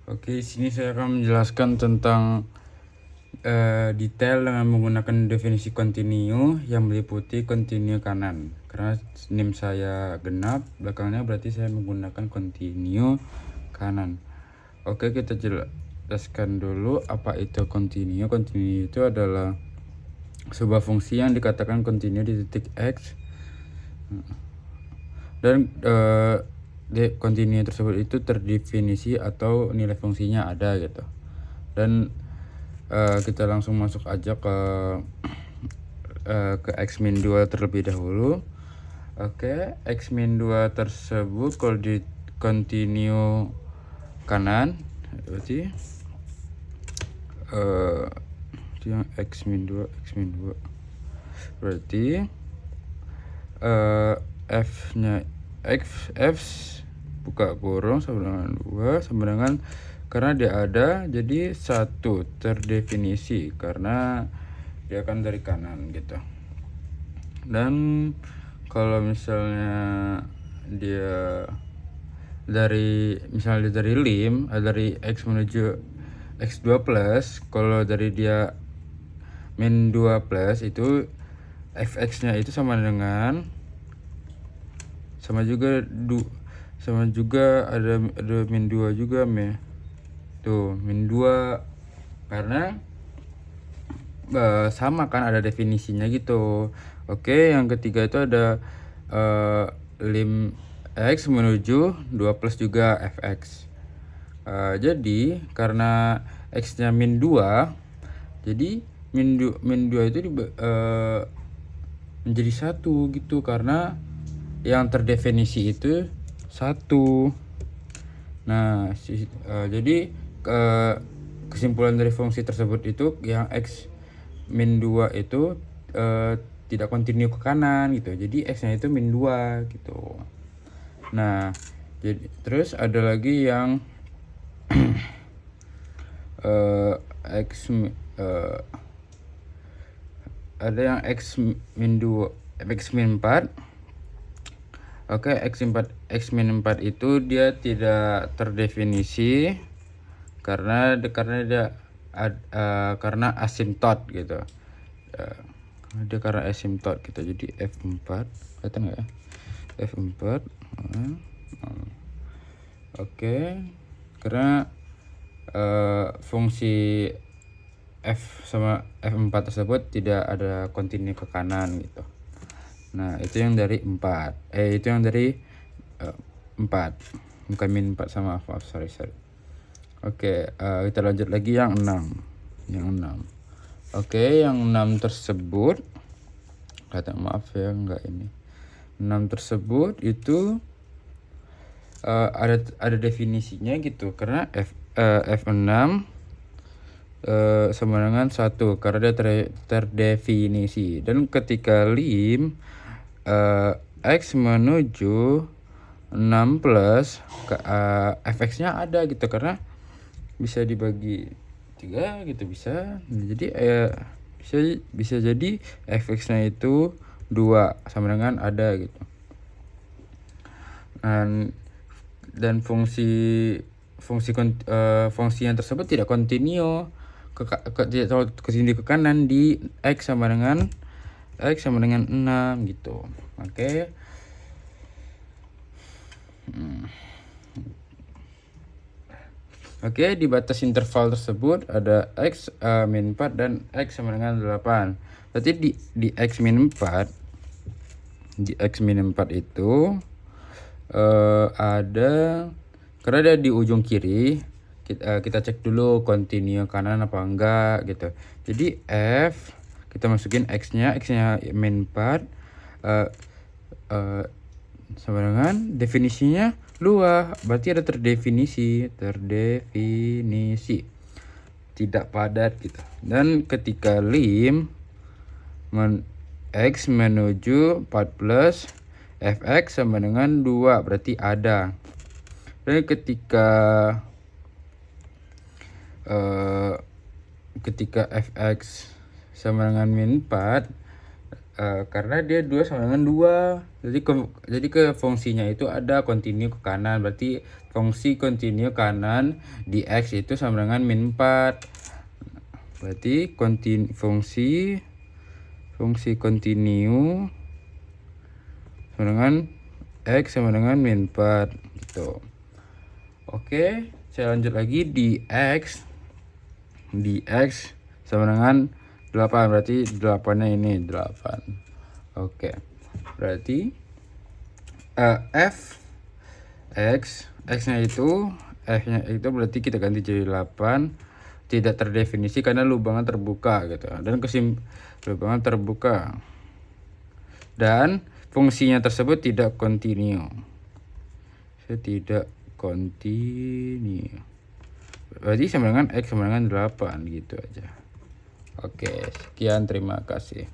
Oke, di sini saya akan menjelaskan tentang detail dengan menggunakan definisi kontinu yang meliputi kontinu kanan. Karena NIM saya genap, belakangnya berarti saya menggunakan kontinu kanan. Oke, kita jelaskan dulu apa itu kontinu. Kontinu itu adalah sebuah fungsi yang dikatakan kontinu di titik X dan kontinu tersebut itu terdefinisi atau nilai fungsinya ada gitu. Dan kita langsung masuk aja ke x-2 terlebih dahulu. Oke, x-2 tersebut kalau di continue kanan berarti yang x-2 berarti f-nya f buka kurung sama dengan 2 sama dengan, karena dia ada jadi 1 terdefinisi karena dia akan dari kanan gitu. Dan kalau misalnya dia misalnya dari lim dari x menuju x2 plus, kalau dari dia min 2 plus itu fx nya itu sama juga ada min 2 juga tuh min 2 karena sama kan ada definisinya gitu. Oke, yang ketiga itu ada lim x menuju 2 plus juga fx. Jadi karena x nya min 2, jadi min 2 itu menjadi 1 gitu, karena yang terdefinisi itu 1. Nah, jadi kesimpulan dari fungsi tersebut itu yang x min 2 itu tidak kontinu ke kanan gitu. Jadi x-nya itu min 2 gitu. Nah, jadi terus ada lagi yang ada yang x min 2, x min 4. Oke, x min 4 itu dia tidak terdefinisi karena dia karena asimtot gitu. Dia karena asimtot gitu. Jadi f4 kelihatan nggak ya? f4 oke, karena fungsi f sama f4 tersebut tidak ada kontinu ke kanan gitu. Nah, itu yang dari 4. Itu yang dari 4. Bukan min 4 sama maaf, sorry. Oke, kita lanjut lagi yang 6. Oke, yang 6 tersebut maaf ya, enggak ini. 6 tersebut itu ada definisinya gitu, karena f6 sama dengan 1 karena dia terdefinisi. Dan ketika lim x menuju 6 plus fx-nya ada gitu, karena bisa dibagi 3 gitu bisa. Jadi bisa jadi fx-nya itu 2 sama dengan ada gitu. Dan fungsi yang tersebut tidak kontinu ke kanan di x sama dengan 6 gitu. Oke. Oke, di batas interval tersebut ada x min 4 dan x sama dengan 8. Berarti di x min 4 itu ada, karena ada di ujung kiri, kita cek dulu kontinu kanan apa enggak gitu. Jadi f kita masukin x-nya min 4 sama dengan definisinya 2, berarti ada terdefinisi tidak padat gitu. Dan ketika lim x menuju 4 plus fx sama dengan 2 berarti ada. Dan ketika fx sama dengan min 4, karena dia 2 sama dengan 2. Jadi ke fungsinya itu ada continue ke kanan. Berarti fungsi continue kanan di X itu sama dengan min 4. Berarti fungsi continue sama dengan X sama dengan min 4 gitu. Oke, saya lanjut lagi di X sama dengan 8, berarti 8-nya ini 8. Oke, berarti X-nya itu berarti kita ganti jadi 8, tidak terdefinisi karena lubangnya terbuka gitu, dan lubangnya terbuka, dan fungsinya tersebut tidak continue. Berarti sama dengan X sama dengan 8 gitu aja. Oke, sekian, terima kasih.